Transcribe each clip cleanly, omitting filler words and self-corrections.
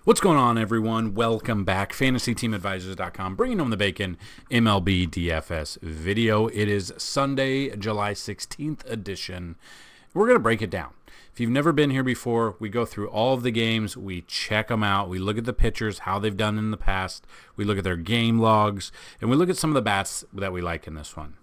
What's going on, everyone? Welcome back. FantasyTeamAdvisors.com, bringing home the bacon MLB DFS video. It is Sunday, July 16th edition. We're going to break it down. If you've never been here before, we go through all of the games. We check them out. We look at the pitchers, how they've done in the past. We look at their game logs, and we look at some of the bats that we like in this one.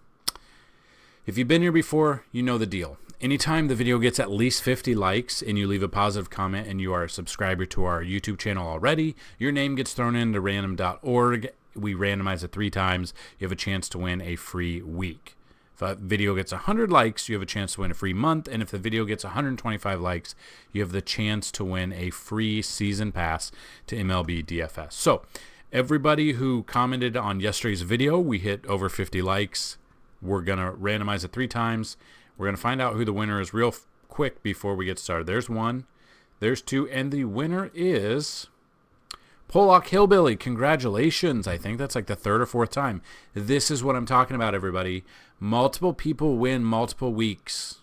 If you've been here before, you know the deal. Anytime the video gets at least 50 likes and you leave a positive comment and you are a subscriber to our YouTube channel already, your name gets thrown into random.org. We randomize it 3 times. You have a chance to win a free week. If a video gets 100 likes, you have a chance to win a free month. And if the video gets 125 likes, you have the chance to win a free season pass to MLB DFS. So everybody who commented on yesterday's video, we hit over 50 likes. We're going to randomize it 3 times. We're going to find out who the winner is real quick before we get started. There's 1, there's 2, and the winner is Pollock Hillbilly. Congratulations. I think that's like the 3rd or 4th time. This is what I'm talking about, everybody. Multiple people win multiple weeks.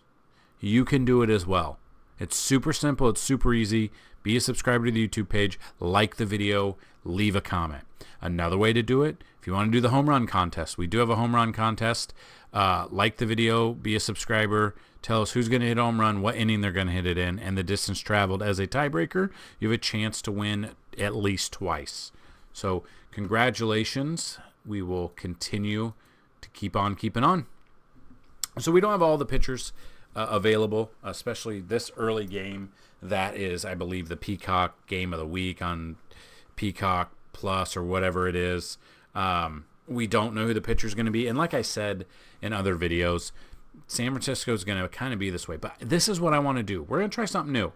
You can do it as well. It's super simple. It's super easy. Be a subscriber to the YouTube page. Like the video. Leave a comment. Another way to do it, if you want to do the home run contest, we do have a home run contest. Like the video, be a subscriber, tell us who's going to hit a home run, what inning they're going to hit it in, and the distance traveled. As a tiebreaker, you have a chance to win at least twice. So congratulations. We will continue to keep on keeping on. So we don't have all the pitchers available, especially this early game. That is, I believe, the Peacock game of the week on Peacock Plus or whatever it is. We don't know who the pitcher is going to be. And like I said in other videos, San Francisco is going to kind of be this way. But this is what I want to do. We're going to try something new.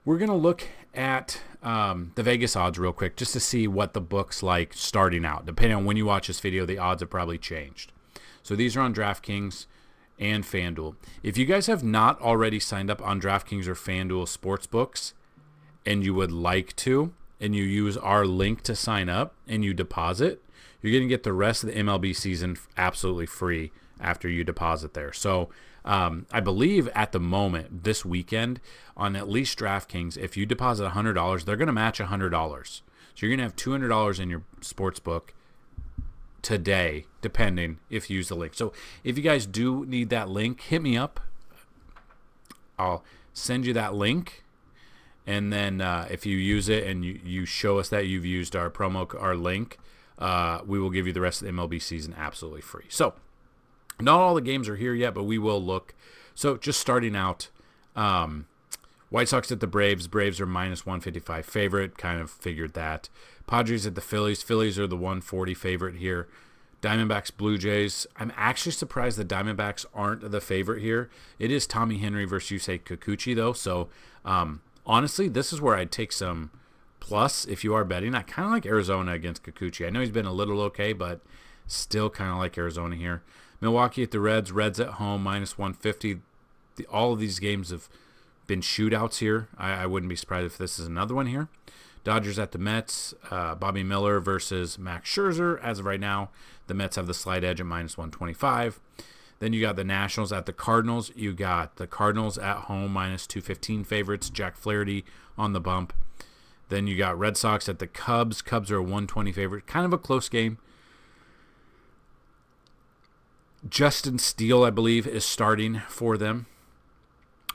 We're going to look at the Vegas odds real quick just to see what the book's like starting out. Depending on when you watch this video, the odds have probably changed. So these are on DraftKings and Fanduel. If you guys have not already signed up on DraftKings or Fanduel Sportsbooks and you would like to, and you use our link to sign up and you deposit, you're going to get the rest of the MLB season absolutely free after you deposit there. So I believe at the moment, this weekend, on at least DraftKings, if you deposit $100, they're going to match $100. So you're going to have $200 in your sports book today, depending if you use the link. So if you guys do need that link, hit me up. I'll send you that link. And then if you use it and you show us that you've used our link, we will give you the rest of the MLB season absolutely free. So not all the games are here yet, but we will look. So just starting out, White Sox at the Braves. Braves are minus 155 favorite. Kind of figured that. Padres at the Phillies. Phillies are the 140 favorite here. Diamondbacks, Blue Jays. I'm actually surprised the Diamondbacks aren't the favorite here. It is Tommy Henry versus Yusei Kikuchi, though. So honestly, this is where I'd take some plus if you are betting. I kind of like Arizona against Kikuchi. I know he's been a little okay, but still kind of like Arizona here. Milwaukee at the Reds. Reds at home, minus 150. All of these games have been shootouts here. I wouldn't be surprised if this is another one here. Dodgers at the Mets. Bobby Miller versus Max Scherzer. As of right now, the Mets have the slight edge at minus 125. Then you got the Nationals at the Cardinals. You got the Cardinals at home, minus 215 favorites. Jack Flaherty on the bump. Then you got Red Sox at the Cubs. Cubs are a 120 favorite. Kind of a close game. Justin Steele, I believe, is starting for them.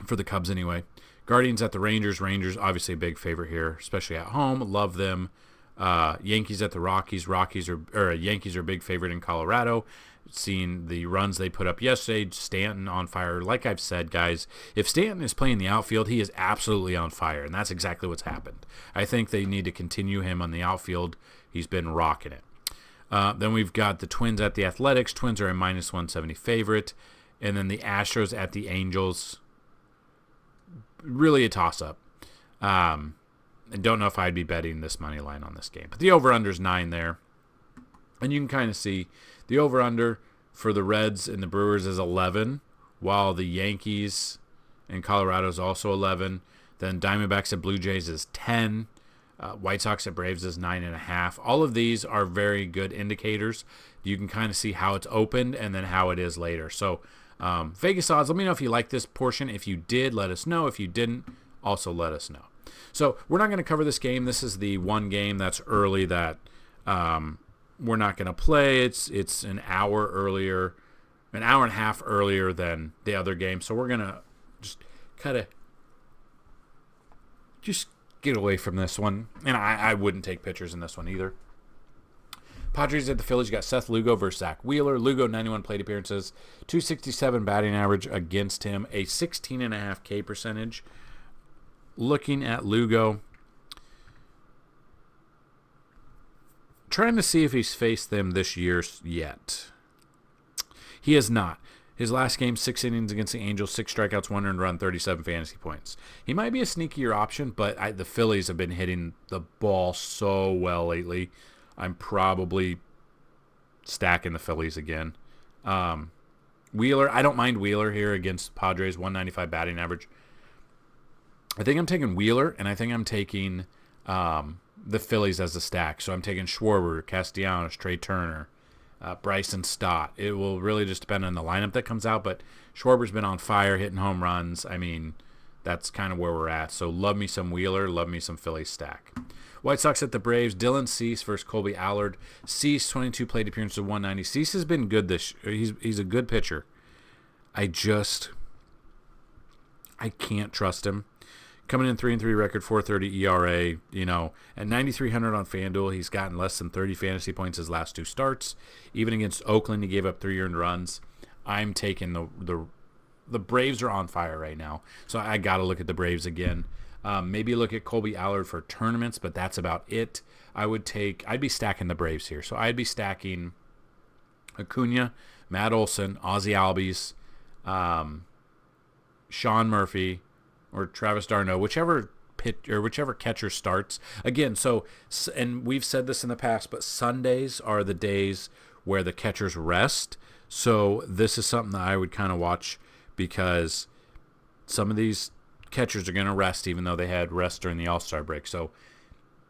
For the Cubs anyway. Guardians at the Rangers. Rangers, obviously a big favorite here, especially at home. Love them. Yankees at the Rockies. Yankees are a big favorite in Colorado. Seeing the runs they put up yesterday, Stanton on fire. Like I've said, guys, if Stanton is playing the outfield, he is absolutely on fire, and that's exactly what's happened. I think they need to continue him on the outfield. He's been rocking it. Then we've got the Twins at the Athletics. Twins are a minus 170 favorite. And then the Astros at the Angels. Really a toss-up. I don't know if I'd be betting this money line on this game. But the over-under is 9 there. And you can kind of see the over-under for the Reds and the Brewers is 11, while the Yankees and Colorado is also 11. Then Diamondbacks at Blue Jays is 10. White Sox at Braves is 9.5. All of these are very good indicators. You can kind of see how it's opened and then how it is later. So Vegas odds, let me know if you like this portion. If you did, let us know. If you didn't, also let us know. So we're not going to cover this game. This is the one game that's early that we're not going to play. It's an hour earlier, an hour and a half earlier than the other game. So we're going to just kind of just get away from this one. And I wouldn't take pitchers in this one either. Padres at the Phillies. You got Seth Lugo versus Zach Wheeler. Lugo, 91 plate appearances, 267 batting average against him, a 16.5 K percentage. Looking at Lugo, trying to see if he's faced them this year yet. He has not. His last game, 6 innings against the Angels, 6 strikeouts, 1 earned run, 37 fantasy points. He might be a sneakier option, but the Phillies have been hitting the ball so well lately. I'm probably stacking the Phillies again. Wheeler, I don't mind Wheeler here against Padres, 195 batting average. I think I'm taking Wheeler, and I think I'm taking the Phillies as a stack. So I'm taking Schwarber, Castellanos, Trey Turner, Bryson Stott. It will really just depend on the lineup that comes out, but Schwarber's been on fire, hitting home runs. I mean, that's kind of where we're at. So love me some Wheeler, love me some Phillies stack. White Sox at the Braves. Dylan Cease versus Colby Allard. Cease, 22 plate appearances, 190. Cease has been good this year. He's a good pitcher. I can't trust him. Coming in 3-3 record, 4.30 ERA. You know, at 9,300 on Fanduel, he's gotten less than 30 fantasy points his last 2 starts. Even against Oakland, he gave up 3 earned runs. I'm taking the Braves are on fire right now, so I got to look at the Braves again. Maybe look at Colby Allard for tournaments, but that's about it. I'd be stacking the Braves here. So I'd be stacking Acuna, Matt Olson, Ozzie Albies, Sean Murphy, or Travis d'Arnaud, whichever catcher starts. Again, and we've said this in the past, but Sundays are the days where the catchers rest. So this is something that I would kind of watch because some of these catchers are going to rest even though they had rest during the All-Star break. So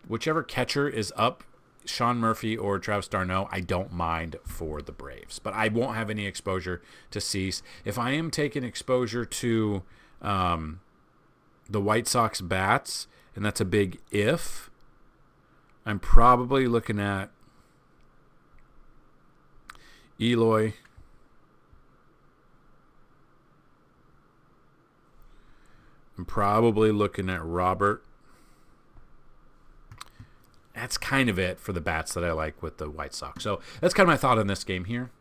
whichever catcher is up, Sean Murphy or Travis d'Arnaud, I don't mind for the Braves. But I won't have any exposure to Cease. If I am taking exposure to the White Sox bats, and that's a big if, I'm probably looking at Eloy, I'm probably looking at Robert. That's kind of it for the bats that I like with the White Sox. So that's kind of my thought on this game here.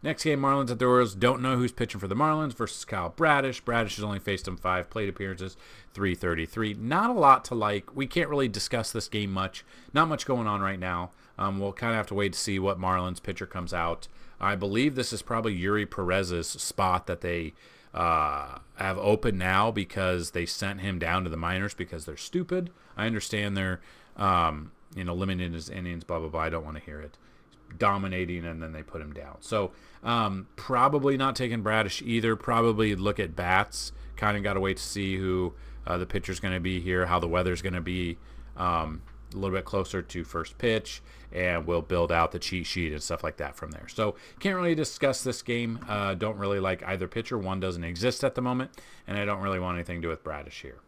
Next game, Marlins at the Orioles. Don't know who's pitching for the Marlins versus Kyle Bradish. Bradish has only faced him 5 plate appearances, 333. Not a lot to like. We can't really discuss this game much. Not much going on right now. We'll kind of have to wait to see what Marlins pitcher comes out. I believe this is probably Yuri Perez's spot that they have open now because they sent him down to the minors because they're stupid. I understand they're limiting his innings, blah, blah, blah. I don't want to hear it. Dominating, and then they put him down. So probably not taking Bradish either. Probably look at bats. Kind of got to wait to see who the pitcher's going to be here, how the weather's going to be a little bit closer to first pitch, and we'll build out the cheat sheet and stuff like that from there. So can't really discuss this game. Don't really like either pitcher. One doesn't exist at the moment, and I don't really want anything to do with Bradish here.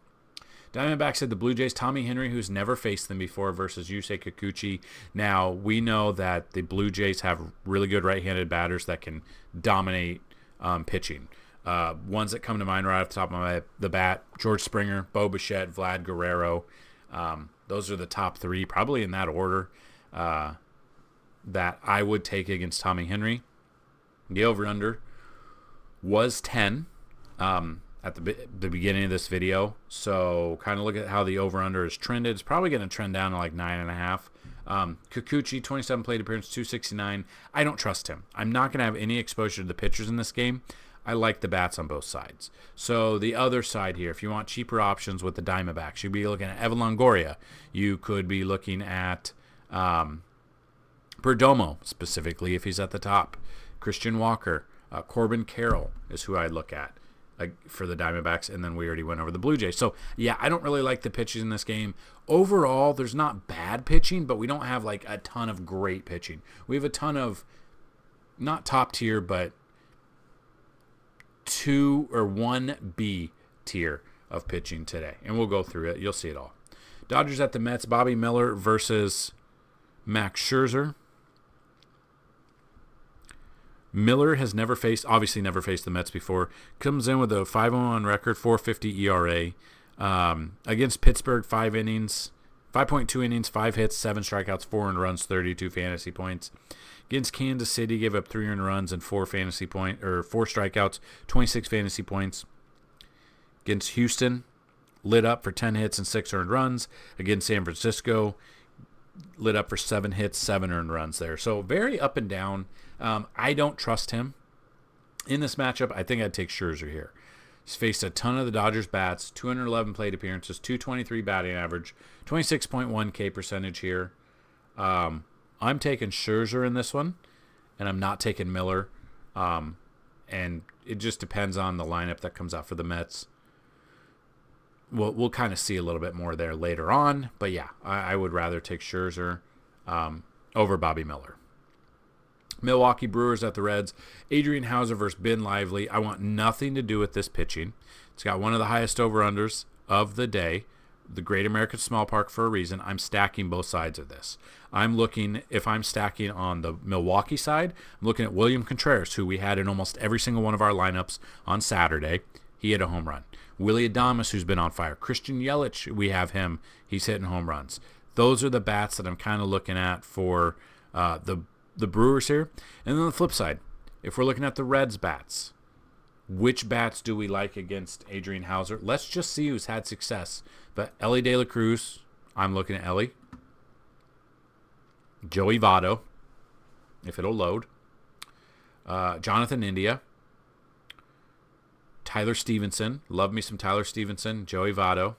Diamondbacks at the Blue Jays. Tommy Henry, who's never faced them before, versus Yusei Kikuchi. Now, we know that the Blue Jays have really good right-handed batters that can dominate pitching. Ones that come to mind right off the top of the bat, George Springer, Bo Bichette, Vlad Guerrero. Those are the top 3, probably in that order, that I would take against Tommy Henry. The over-under was 10. At the beginning of this video. So kind of look at how the over-under is trended. It's probably going to trend down to like 9.5. Kikuchi, 27 plate appearance, 269. I don't trust him. I'm not going to have any exposure to the pitchers in this game. I like the bats on both sides. So the other side here, if you want cheaper options with the Diamondbacks, you'd be looking at Evan Longoria. You could be looking at Perdomo, specifically if he's at the top. Christian Walker. Corbin Carroll is who I'd look at for the Diamondbacks, and then we already went over the Blue Jays. So, yeah, I don't really like the pitches in this game. Overall, there's not bad pitching, but we don't have, like, a ton of great pitching. We have a ton of, not top tier, but 2 or 1B tier of pitching today, and we'll go through it. You'll see it all. Dodgers at the Mets, Bobby Miller versus Max Scherzer. Miller has obviously never faced the Mets before. Comes in with a 5.01 record, 4.50 ERA. Against Pittsburgh, 5.2 innings, 5 hits, 7 strikeouts, 4 earned runs, 32 fantasy points. Against Kansas City, gave up 3 earned runs and 4 strikeouts, 26 fantasy points. Against Houston, lit up for 10 hits and 6 earned runs. Against San Francisco, lit up for 7 hits, 7 earned runs there. So very up and down. I don't trust him in this matchup. I think I'd take Scherzer here. He's faced a ton of the Dodgers bats, 211 plate appearances, 223 batting average, 26.1 K percentage here. I'm taking Scherzer in this one, and I'm not taking Miller. And it just depends on the lineup that comes out for the Mets. We'll kind of see a little bit more there later on. But yeah, I would rather take Scherzer over Bobby Miller. Milwaukee Brewers at the Reds. Adrian Hauser versus Ben Lively. I want nothing to do with this pitching. It's got one of the highest over-unders of the day. The Great American Small Park for a reason. I'm stacking both sides of this. If I'm stacking on the Milwaukee side, I'm looking at William Contreras, who we had in almost every single one of our lineups on Saturday. He hit a home run. Willie Adames, who's been on fire. Christian Yelich, we have him. He's hitting home runs. Those are the bats that I'm kind of looking at for the Brewers here. And then on the flip side, if we're looking at the Reds bats, which bats do we like against Adrian Hauser? Let's just see who's had success. But Ellie De La Cruz, I'm looking at Ellie. Joey Votto, if it'll load. Jonathan India. Tyler Stevenson. Love me some Tyler Stevenson. Joey Votto.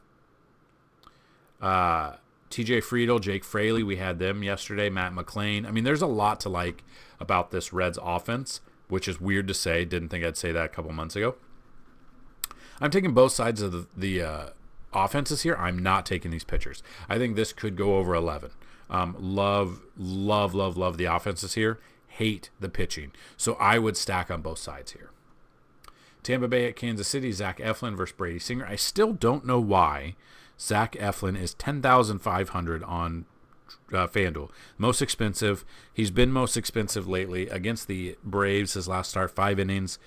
TJ Friedel, Jake Fraley, we had them yesterday. Matt McClain. I mean, there's a lot to like about this Reds offense, which is weird to say. Didn't think I'd say that a couple months ago. I'm taking both sides of the offenses here. I'm not taking these pitchers. I think this could go over 11. Love the offenses here. Hate the pitching. So I would stack on both sides here. Tampa Bay at Kansas City, Zach Eflin versus Brady Singer. I still don't know why Zach Eflin is $10,500 on FanDuel. Most expensive. He's been most expensive lately against the Braves. His last start, 5 innings,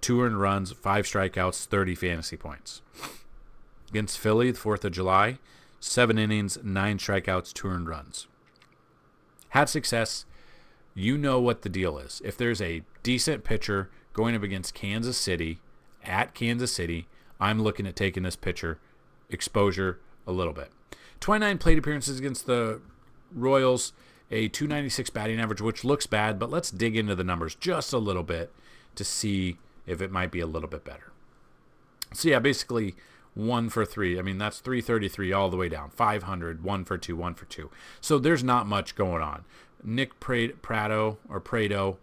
2 earned runs, 5 strikeouts, 30 fantasy points. Against Philly, the 4th of July, 7 innings, 9 strikeouts, 2 earned runs. Had success. You know what the deal is. If there's a decent pitcher going up against Kansas City, at Kansas City, I'm looking at taking this pitcher exposure a little bit. 29 plate appearances against the Royals, a 296 batting average, which looks bad, but let's dig into the numbers just a little bit to see if it might be a little bit better. So yeah, basically 1 for 3. I mean, that's 333 all the way down. 500, 1 for 2, 1 for 2. So there's not much going on. Nick Prado,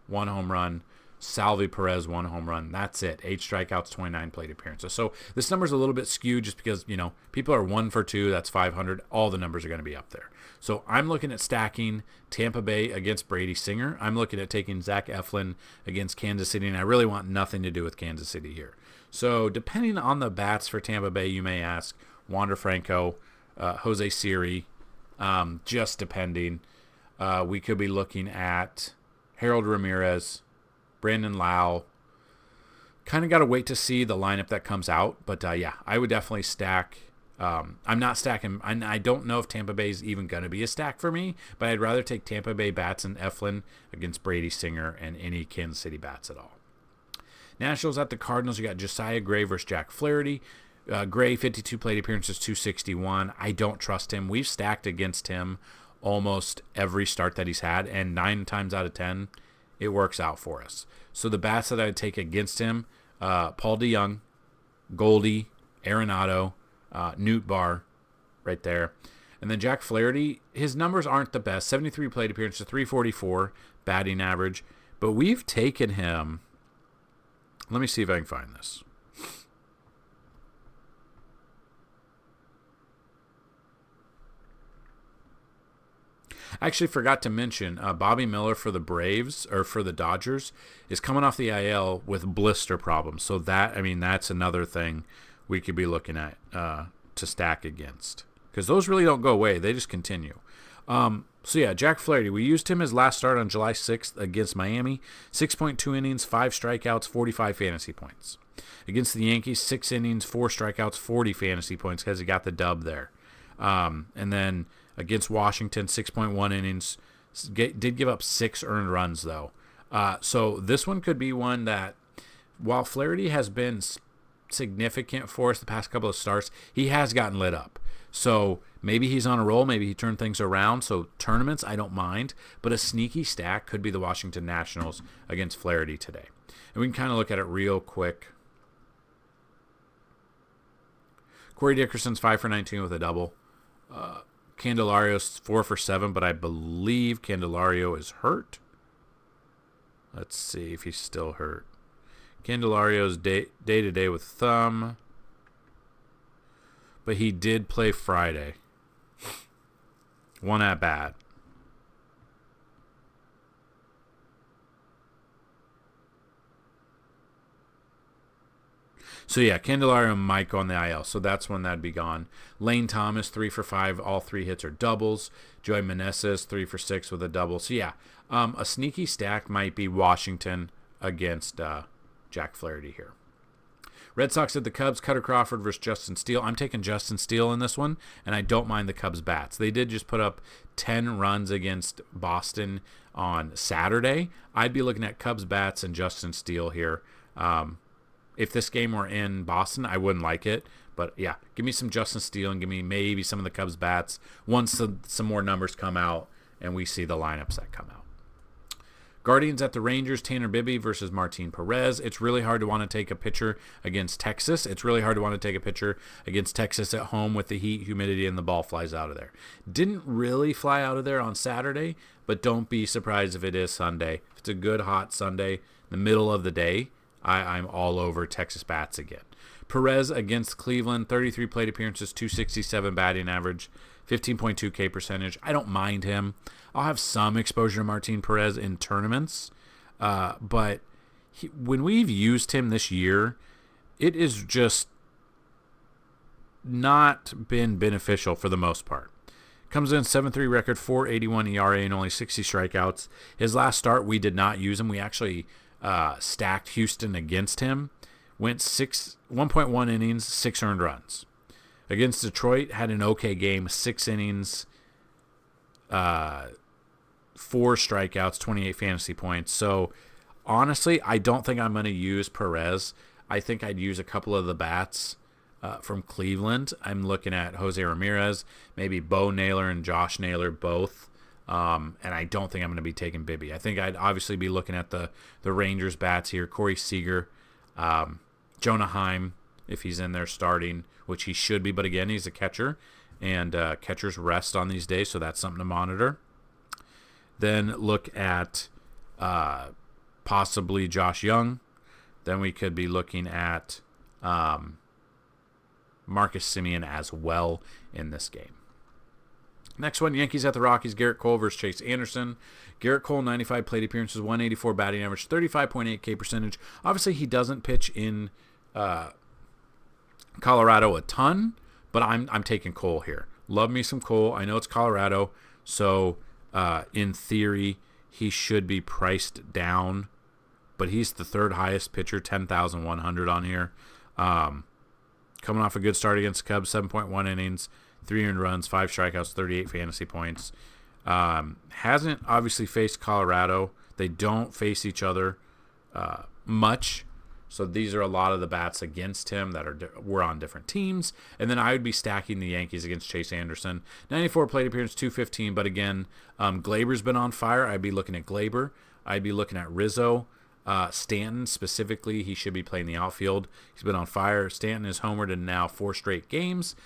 1 home run. Salvi Perez, 1 home run. That's it. 8 strikeouts, 29 plate appearances. So this number's a little bit skewed just because, people are 1 for 2. That's 500. All the numbers are going to be up there. So I'm looking at stacking Tampa Bay against Brady Singer. I'm looking at taking Zach Eflin against Kansas City, and I really want nothing to do with Kansas City here. So depending on the bats for Tampa Bay, you may ask Wander Franco, Jose Siri, just depending. We could be looking at Harold Ramirez, Brandon Lau. Kind of got to wait to see the lineup that comes out. But, yeah, I would definitely stack. I'm not stacking. I don't know if Tampa Bay is even going to be a stack for me. But I'd rather take Tampa Bay bats and Eflin against Brady Singer and any Kansas City bats at all. Nationals at the Cardinals. You got Josiah Gray versus Jack Flaherty. Gray, 52 plate appearances, 261. I don't trust him. We've stacked against him almost every start that he's had. And 9 times out of 10, it works out for us. So the bats that I would take against him, Paul DeYoung, Goldie, Arenado, Newt Barr, right there. And then Jack Flaherty, his numbers aren't the best. 73 plate appearances, 344 batting average. But we've taken him. Let me see if I can find this. I actually forgot to mention Bobby Miller for the Braves or for the Dodgers is coming off the IL with blister problems. So that's another thing we could be looking at to stack against, because those really don't go away. They just continue. So yeah, Jack Flaherty, we used him his last start on July 6th against Miami. 6.2 innings, 5 strikeouts, 45 fantasy points. Against the Yankees, 6 innings, 4 strikeouts, 40 fantasy points because he got the dub there. And then against Washington, 6.1 innings, did give up 6 earned runs though. So this one could be one that, while Flaherty has been significant for us the past couple of starts, he has gotten lit up. So maybe he's on a roll. Maybe he turned things around. So tournaments, I don't mind. But a sneaky stack could be the Washington Nationals against Flaherty today. And we can kind of look at it real quick. Corey Dickerson's 5 for 19 with a double. Candelario's 4 for 7, but I believe Candelario is hurt. Let's see if he's still hurt. Candelario's day-to-day with thumb. But he did play Friday. 1 at bat. So yeah, Candelario and Mike on the IL. So that's when that'd be gone. Lane Thomas, 3 for 5. All 3 hits are doubles. Joey Meneses, 3 for 6 with a double. So yeah, a sneaky stack might be Washington against Jack Flaherty here. Red Sox at the Cubs, Cutter Crawford versus Justin Steele. I'm taking Justin Steele in this one, and I don't mind the Cubs bats. They did just put up 10 runs against Boston on Saturday. I'd be looking at Cubs bats and Justin Steele here. If this game were in Boston, I wouldn't like it. But yeah, give me some Justin Steele and give me maybe some of the Cubs bats once some more numbers come out and we see the lineups that come out. Guardians at the Rangers, Tanner Bibby versus Martin Perez. It's really hard to want to take a pitcher against Texas. It's really hard to want to take a pitcher against Texas at home with the heat, humidity, and the ball flies out of there. Didn't really fly out of there on Saturday, but don't be surprised if it is Sunday. If it's a good, hot Sunday, in the middle of the day, I'm all over Texas bats again. Perez against Cleveland, 33 plate appearances, 267 batting average, 15.2 K percentage. I don't mind him. I'll have some exposure to Martin Perez in tournaments, but when we've used him this year, it is just not been beneficial for the most part. Comes in 7.3 record, 4.81 ERA, and only 60 strikeouts. His last start, we did not use him. We actually stacked Houston against him. Went 1.1 innings, 6 earned runs. Against Detroit, had an okay game, 6 innings, 4 strikeouts, 28 fantasy points. So, honestly, I don't think I'm going to use Perez. I think I'd use a couple of the bats from Cleveland. I'm looking at Jose Ramirez, maybe Bo Naylor and Josh Naylor both. And I don't think I'm going to be taking Bibby. I think I'd obviously be looking at the Rangers bats here. Corey Seager, Jonah Heim, if he's in there starting, which he should be. But again, he's a catcher, and catchers rest on these days, so that's something to monitor. Then look at possibly Josh Young. Then we could be looking at Marcus Semien as well in this game. Next one, Yankees at the Rockies, Garrett Cole versus Chase Anderson. Garrett Cole, 95 plate appearances, 184 batting average, 35.8 K percentage. Obviously, he doesn't pitch in Colorado a ton, but I'm taking Cole here. Love me some Cole. I know it's Colorado, so in theory, he should be priced down, but he's the third highest pitcher, 10,100 on here. Coming off a good start against the Cubs, 7.1 innings, 3 earned runs, 5 strikeouts, 38 fantasy points. Hasn't obviously faced Colorado. They don't face each other much. So these are a lot of the bats against him that were on different teams. And then I would be stacking the Yankees against Chase Anderson. 94 plate appearance, 215. But again, Glaber's been on fire. I'd be looking at Glaber. I'd be looking at Rizzo. Stanton specifically, he should be playing the outfield. He's been on fire. Stanton is homered in now 4 straight games.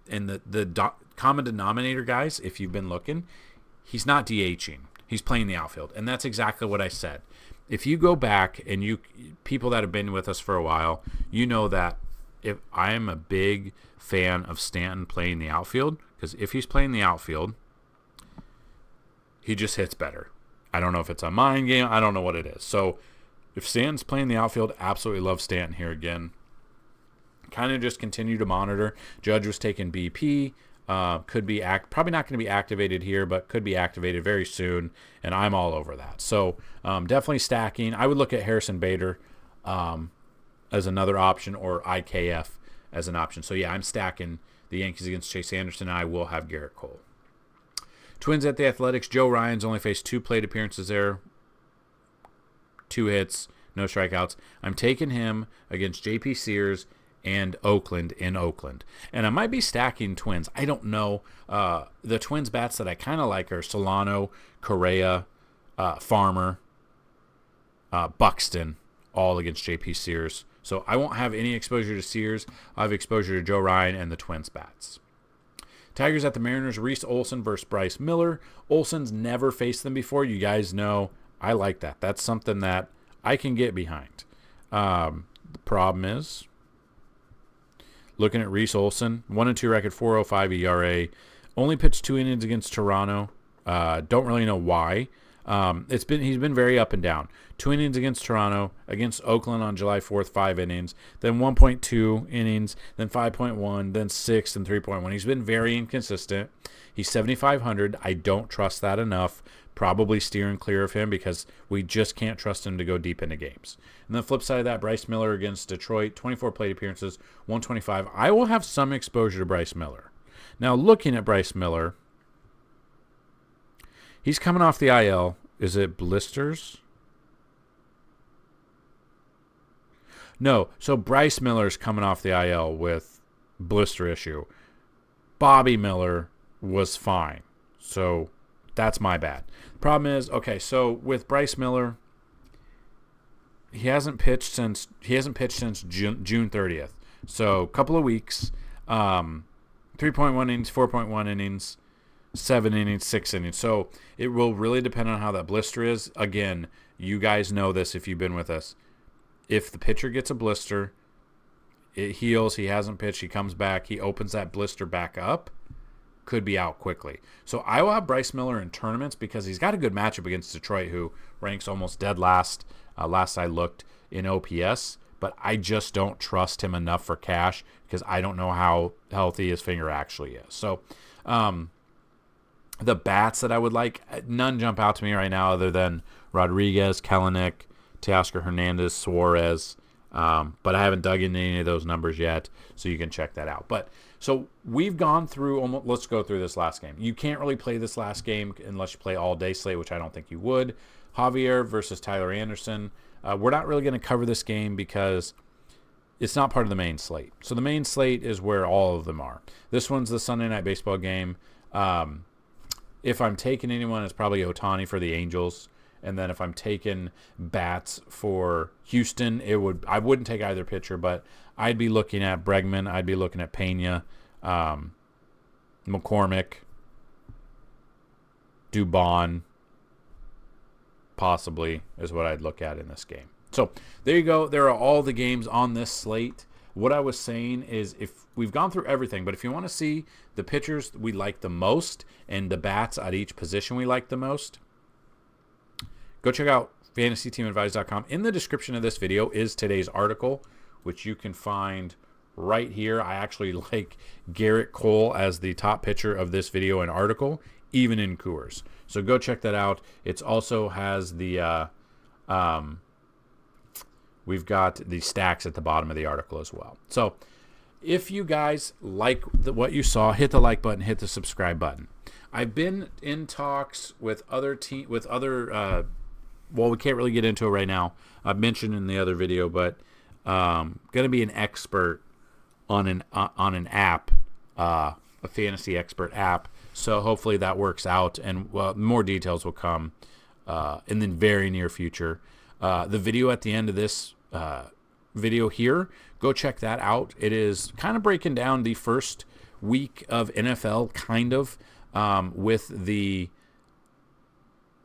And the common denominator, guys, if you've been looking, he's not DHing. He's playing the outfield. And that's exactly what I said. If you go back and people that have been with us for a while, you know that if I am a big fan of Stanton playing the outfield, because if he's playing the outfield, he just hits better. I don't know if it's a mind game. I don't know what it is. So if Stanton's playing the outfield, absolutely love Stanton here again. kind of just continue to monitor. Judge was taking BP. Could be probably not going to be activated here, but could be activated very soon, and I'm all over that. So definitely stacking. I would look at Harrison Bader as another option, or IKF as an option. So yeah, I'm stacking the Yankees against Chase Anderson. I will have Garrett Cole. Twins at the Athletics. Joe Ryan's only faced 2 plate appearances there. 2 hits, no strikeouts. I'm taking him against JP Sears and Oakland in Oakland. And I might be stacking Twins. I don't know. The Twins bats that I kind of like are Solano, Correa, Farmer, Buxton, all against JP Sears. So I won't have any exposure to Sears. I have exposure to Joe Ryan and the Twins bats. Tigers at the Mariners. Reese Olson versus Bryce Miller. Olson's never faced them before. You guys know I like that. That's something that I can get behind. The problem is, looking at Reese Olson, 1-2 record, 4.05 ERA. Only pitched 2 innings against Toronto. Don't really know why. He's been very up and down. 2 innings against Toronto, against Oakland on July 4th, 5 innings, then 1.2 innings, then 5.1, then 6 and 3.1. He's been very inconsistent. He's 7,500. I don't trust that enough. Probably steering clear of him because we just can't trust him to go deep into games. And the flip side of that, Bryce Miller against Detroit, 24 plate appearances, 125. I will have some exposure to Bryce Miller. Now, looking at Bryce Miller, he's coming off the IL. Is it blisters? No. So Bryce Miller's coming off the IL with blister issue. Bobby Miller was fine. So that's my bad. Problem is, okay, so with Bryce Miller, he hasn't pitched since June 30th. So a couple of weeks, 3.1 innings, 4.1 innings, 7 innings, 6 innings. So it will really depend on how that blister is. Again, you guys know this if you've been with us. If the pitcher gets a blister, it heals, he hasn't pitched, he comes back, he opens that blister back up, could be out quickly. So I will have Bryce Miller in tournaments because he's got a good matchup against Detroit, who ranks almost dead last, last I looked, in OPS. But I just don't trust him enough for cash because I don't know how healthy his finger actually is. So the bats that I would like, none jump out to me right now other than Rodriguez, Kelenic, Teoscar Hernandez, Suarez. But I haven't dug into any of those numbers yet, so you can check that out. But so we've gone through, let's go through this last game. You can't really play this last game unless you play all day slate, which I don't think you would. Javier versus Tyler Anderson. We're not really going to cover this game because it's not part of the main slate. So the main slate is where all of them are. This one's the Sunday Night Baseball game. If I'm taking anyone, it's probably Ohtani for the Angels. And then if I'm taking bats for Houston, I wouldn't take either pitcher, but I'd be looking at Bregman. I'd be looking at Pena, McCormick, Dubon, possibly is what I'd look at in this game. So there you go. There are all the games on this slate. What I was saying is, if we've gone through everything, but if you want to see the pitchers we like the most and the bats at each position we like the most, go check out FantasyTeamAdvisors.com. In the description of this video is today's article, which you can find right here. I actually like Garrett Cole as the top pitcher of this video and article, even in Coors. So go check that out. It also has the we've got the stacks at the bottom of the article as well. So if you guys like what you saw, hit the like button, hit the subscribe button. I've been in talks with other well, we can't really get into it right now. I've mentioned in the other video, but going to be an expert on an app, a fantasy expert app. So hopefully that works out, and more details will come in the very near future. The video at the end of this video here, go check that out. It is kind of breaking down the first week of NFL, kind of, with the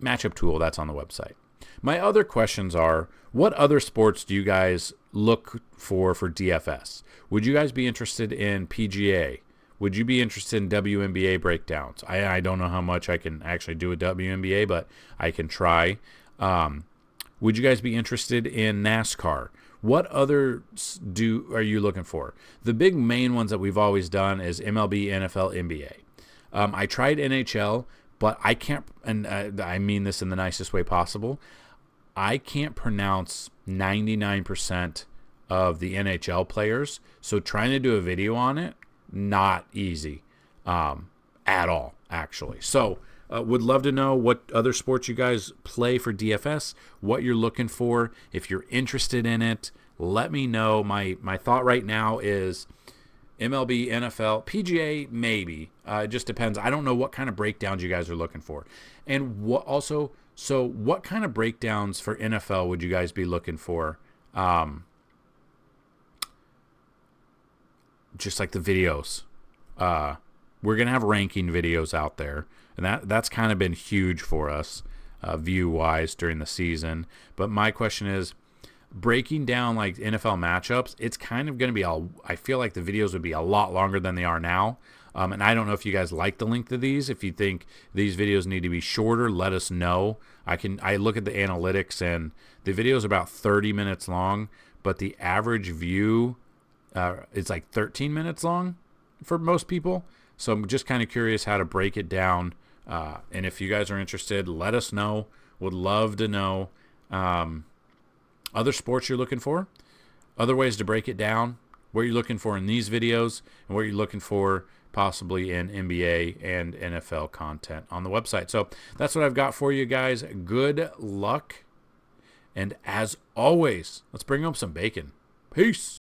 matchup tool that's on the website. My other questions are, what other sports do you guys look for DFS? Would you guys be interested in PGA? Would you be interested in WNBA breakdowns? I don't know how much I can actually do with WNBA, but I can try. Would you guys be interested in NASCAR? What others are you looking for? The big main ones that we've always done is MLB, NFL, NBA. I tried NHL, but I can't, and I mean this in the nicest way possible, I can't pronounce 99% of the NHL players, so trying to do a video on it, not easy at all, actually. So would love to know what other sports you guys play for DFS, what you're looking for. If you're interested in it, let me know. My thought right now is MLB, NFL, PGA, maybe. It just depends. I don't know what kind of breakdowns you guys are looking for. And what kind of breakdowns for NFL would you guys be looking for? Just like the videos. We're going to have ranking videos out there. And that's kind of been huge for us view-wise during the season. But my question is, breaking down like NFL matchups, it's kind of going to be I feel like the videos would be a lot longer than they are now. And I don't know if you guys like the length of these. If you think these videos need to be shorter, let us know. I look at the analytics, and the video is about 30 minutes long, but the average view is like 13 minutes long for most people. So I'm just kind of curious how to break it down. And if you guys are interested, let us know. Would love to know other sports you're looking for, other ways to break it down, what you're looking for in these videos, and what you're looking for possibly in NBA and NFL content on the website. So that's what I've got for you guys. Good luck. And as always, let's bring home some bacon. Peace.